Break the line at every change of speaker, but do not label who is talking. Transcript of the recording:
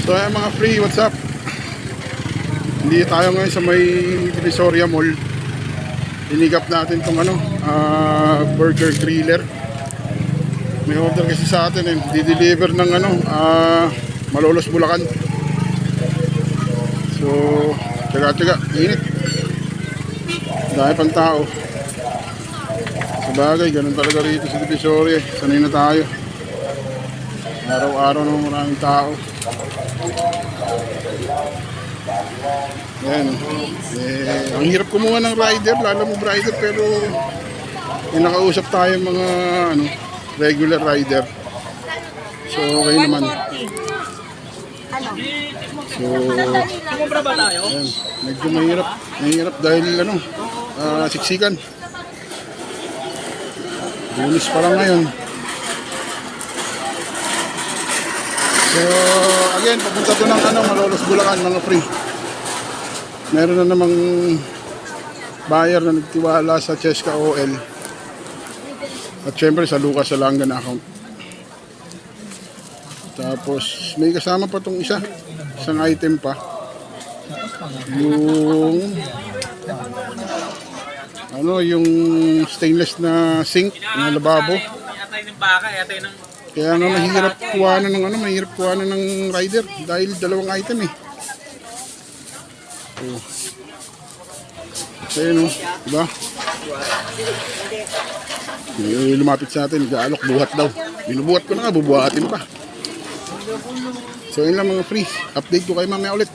So ayan mga free, what's up? Hindi tayo ngayon sa may Divisoria Mall. Inigap natin tong burger griller. May order kasi sa atin di-deliver ng Malolos, Bulacan. So tiyaga-tiyaga, init. Dahil pang tao. Sabagay, ganun talaga rito sa Divisoria. Sanay na tayo. Araw-araw naman maraming tao. Yan. Ang hirap kumuha ng rider, lalo mo rider, pero nakausap tayo mga regular rider. So okay naman. So yan. Medyo mahirap dahil siksikan. Lunes pa lang ngayon. So again, papunta to ng Malolos, Bulacan, mga free. Meron na namang buyer na nagtiwala sa Cheska OL. At syempre sa Lucas Salangan account. Tapos may kasama pa tong isang item pa. Yung stainless na sink na lababo. Kaya nga mahirap kuhanan ng rider dahil dalawang item eh. Oh. So yun diba? Lumapit sa atin, nag-aalok, buhat daw. Binubuhat ko na nga, bubuhatin pa. So yun lang mga free. Update ko kayo mamaya ulit.